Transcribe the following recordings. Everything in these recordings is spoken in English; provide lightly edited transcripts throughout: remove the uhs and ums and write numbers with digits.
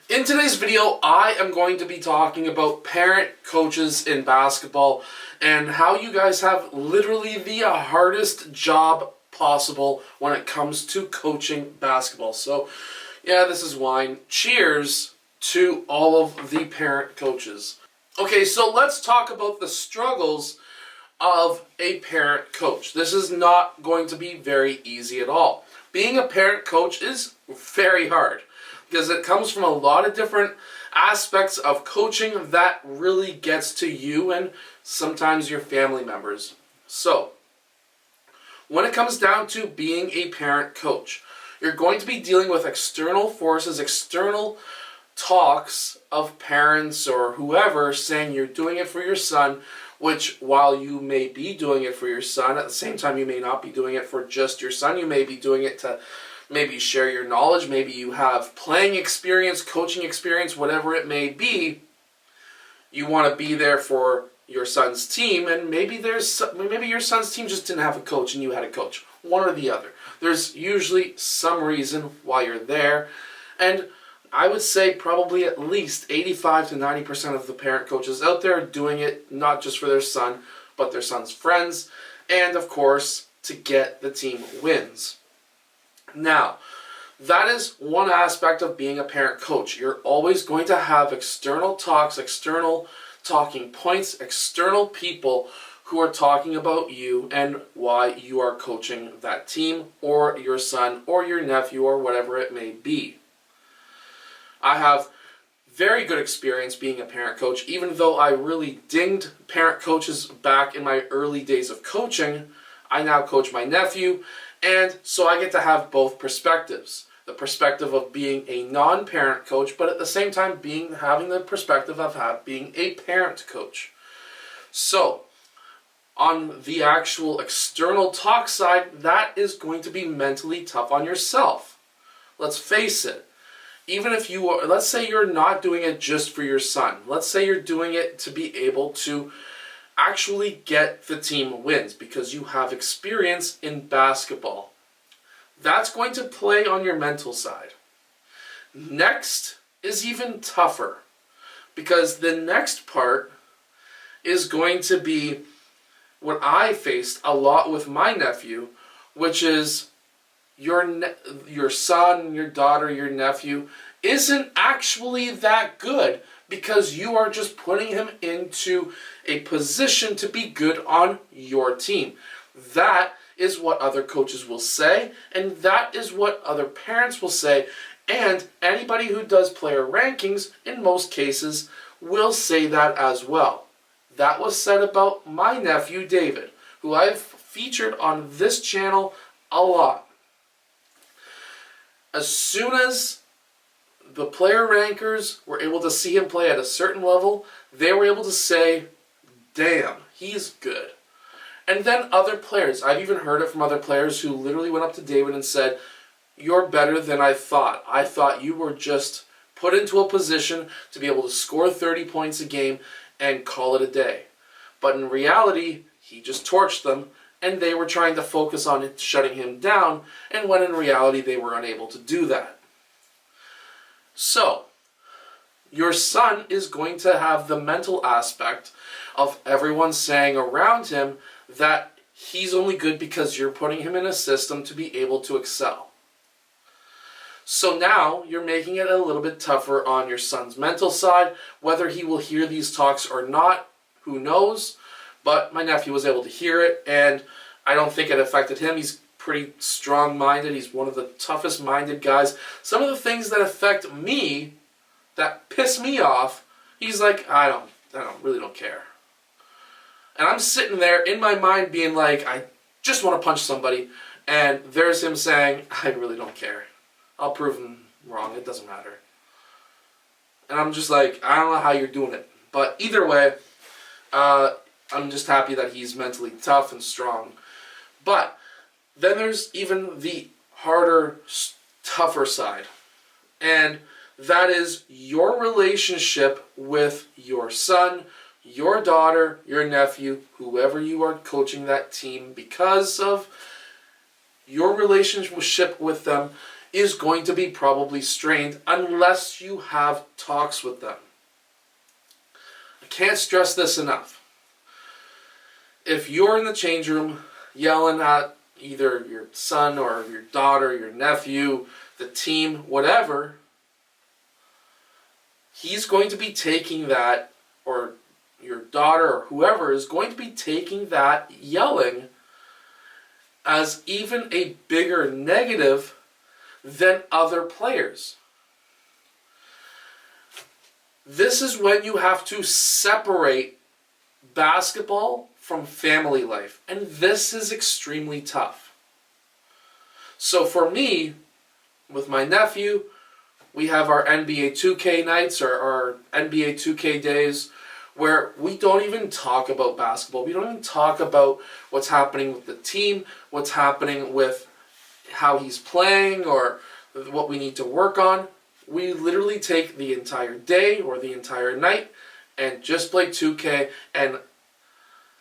In today's video, I am going to be talking about parent coaches in basketball and how you guys have literally the hardest job possible when it comes to coaching basketball. So, yeah, this is wine. Cheers to all of the parent coaches. Okay, so let's talk about the struggles of a parent coach. This is not going to be very easy at all. Being a parent coach is very hard, because it comes from a lot of different aspects of coaching that really gets to you and sometimes your family members. So, when it comes down to being a parent coach, you're going to be dealing with external forces, external talks of parents or whoever saying you're doing it for your son, which while you may be doing it for your son, at the same time you may not be doing it for just your son. You may be doing it to maybe share your knowledge, maybe you have playing experience, coaching experience, whatever it may be. You want to be there for your son's team, and maybe your son's team just didn't have a coach and you had a coach. One or the other. There's usually some reason why you're there, and I would say probably at least 85 to 90% of the parent coaches out there are doing it not just for their son, but their son's friends, and of course, to get the team wins. Now, that is one aspect of being a parent coach. You're always going to have external talks, external talking points, external people who are talking about you and why you are coaching that team or your son or your nephew or whatever it may be. I have very good experience being a parent coach. Even though I really dinged parent coaches back in my early days of coaching, I now coach my nephew. And so I get to have both perspectives. The perspective of being a non-parent coach, but at the same time having the perspective of being a parent coach. So, on the actual external talk side, that is going to be mentally tough on yourself. Let's face it. Even if you are, let's say you're not doing it just for your son. Let's say you're doing it to be able to actually get the team wins because you have experience in basketball. That's going to play on your mental side. Next is even tougher, because the next part is going to be what I faced a lot with my nephew, which is your son, your daughter, your nephew isn't actually that good, because you are just putting him into a position to be good on your team. That is what other coaches will say, and that is what other parents will say, and anybody who does player rankings, in most cases, will say that as well. That was said about my nephew, David, who I've featured on this channel a lot. As soon as the player rankers were able to see him play at a certain level, they were able to say, damn, he's good. And then other players, I've even heard it from other players who literally went up to David and said, you're better than I thought. I thought you were just put into a position to be able to score 30 points a game and call it a day. But in reality, he just torched them, and they were trying to focus on it, shutting him down, and when in reality they were unable to do that. So, your son is going to have the mental aspect of everyone saying around him that he's only good because you're putting him in a system to be able to excel. So now you're making it a little bit tougher on your son's mental side. Whether he will hear these talks or not, who knows? But my nephew was able to hear it, and I don't think it affected him. He's pretty strong-minded. He's one of the toughest-minded guys. Some of the things that affect me, that piss me off, he's like, I really don't care. And I'm sitting there in my mind being like, I just want to punch somebody, and there's him saying, I really don't care. I'll prove him wrong. It doesn't matter. And I'm just like, I don't know how you're doing it. But either way, I'm just happy that he's mentally tough and strong. But then there's even the harder, tougher side. And that is your relationship with your son, your daughter, your nephew, whoever you are coaching that team, because of your relationship with them is going to be probably strained unless you have talks with them. I can't stress this enough. If you're in the change room yelling at either your son or your daughter, your nephew, the team, whatever, he's going to be taking that, or your daughter or whoever is going to be taking that yelling as even a bigger negative than other players. This is when you have to separate basketball from family life, and this is extremely tough. So for me, with my nephew, we have our NBA 2K nights, or our NBA 2K days, where we don't even talk about basketball. We don't even talk about what's happening with the team, what's happening with how he's playing, or what we need to work on. We literally take the entire day or the entire night and just play 2K. And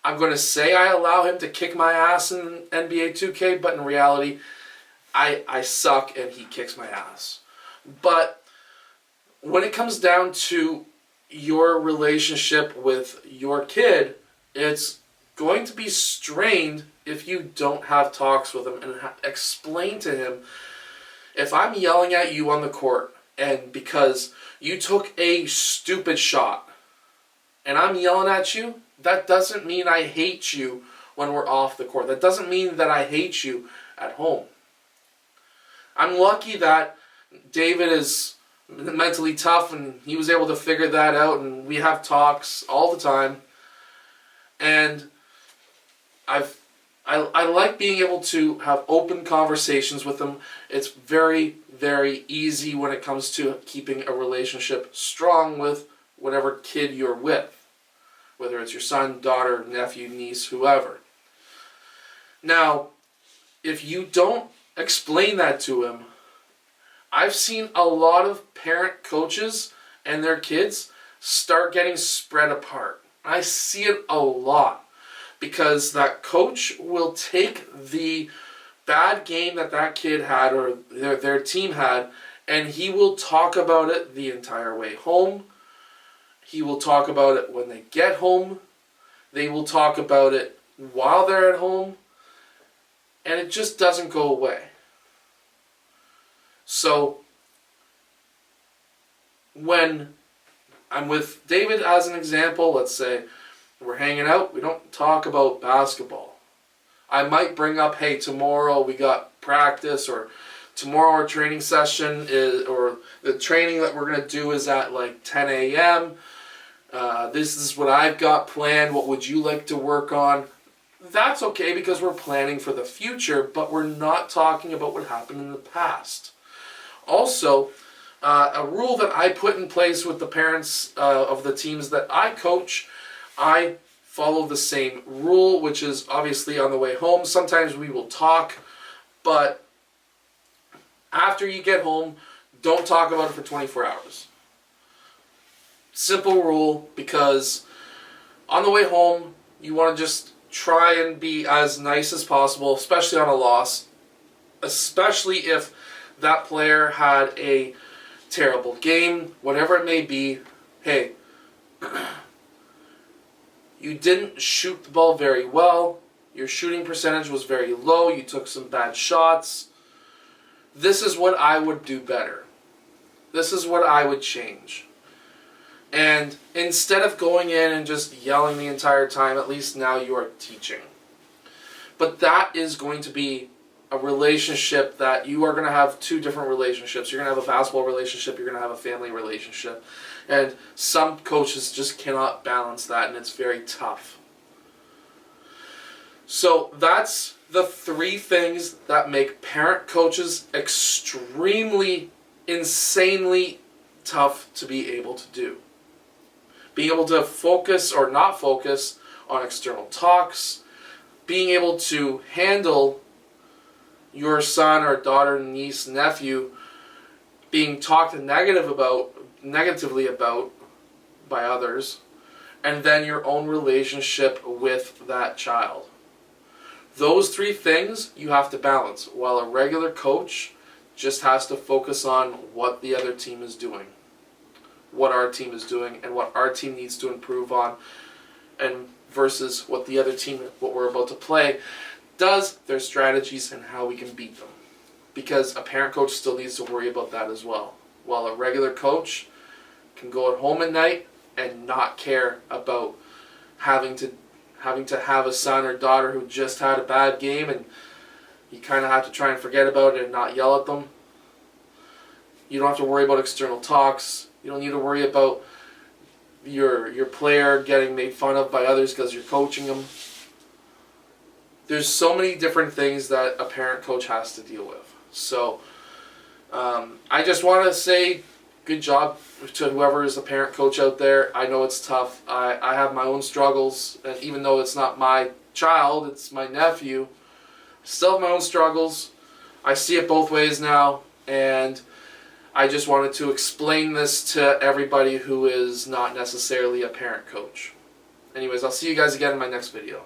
I'm going to say I allow him to kick my ass in NBA 2K, but in reality, I suck and he kicks my ass. But when it comes down to your relationship with your kid, it's going to be strained if you don't have talks with him and explain to him, if I'm yelling at you on the court and because you took a stupid shot and I'm yelling at you, that doesn't mean I hate you when we're off the court. That doesn't mean that I hate you at home. I'm lucky that David is mentally tough and he was able to figure that out, and we have talks all the time. And I like being able to have open conversations with him. It's very, very easy when it comes to keeping a relationship strong with whatever kid you're with, whether it's your son, daughter, nephew, niece, whoever. Now, if you don't explain that to him, I've seen a lot of parent coaches and their kids start getting spread apart. I see it a lot because that coach will take the bad game that kid had or their team had, and he will talk about it the entire way home. He will talk about it when they get home. They will talk about it while they're at home, and it just doesn't go away. So when I'm with David as an example, let's say we're hanging out, we don't talk about basketball. I might bring up, hey, tomorrow we got practice, or tomorrow our training session is, or the training that we're going to do is at like 10 a.m. This is what I've got planned. What would you like to work on? That's okay because we're planning for the future, but we're not talking about what happened in the past. Also, a rule that I put in place with the parents of the teams that I coach, I follow the same rule, which is obviously on the way home. Sometimes we will talk, but after you get home, don't talk about it for 24 hours. Simple rule, because on the way home, you want to just try and be as nice as possible, especially on a loss, especially if that player had a terrible game, whatever it may be. Hey, you didn't shoot the ball very well. Your shooting percentage was very low. You took some bad shots. This is what I would do better. This is what I would change. And instead of going in and just yelling the entire time, at least now you are teaching. But that is going to be a relationship that you are going to have two different relationships. You're going to have a basketball relationship. You're going to have a family relationship. And some coaches just cannot balance that, and it's very tough. So that's the three things that make parent coaches extremely, insanely tough to be able to do. Being able to focus or not focus on external talks, being able to handle your son or daughter, niece, nephew being talked negatively about by others, and then your own relationship with that child. Those three things you have to balance, while a regular coach just has to focus on what the other team is doing, what our team is doing, and what our team needs to improve on, and versus what the other team, what we're about to play, does, their strategies, and how we can beat them. Because a parent coach still needs to worry about that as well. While a regular coach can go at home at night and not care about having to have a son or daughter who just had a bad game, and you kind of have to try and forget about it and not yell at them. You don't have to worry about external talks. You don't need to worry about your player getting made fun of by others because you're coaching them. There's so many different things that a parent coach has to deal with. So I just want to say good job to whoever is a parent coach out there. I know it's tough. I have my own struggles, and even though it's not my child, it's my nephew, I still have my own struggles. I see it both ways now, and I just wanted to explain this to everybody who is not necessarily a parent coach. Anyways, I'll see you guys again in my next video.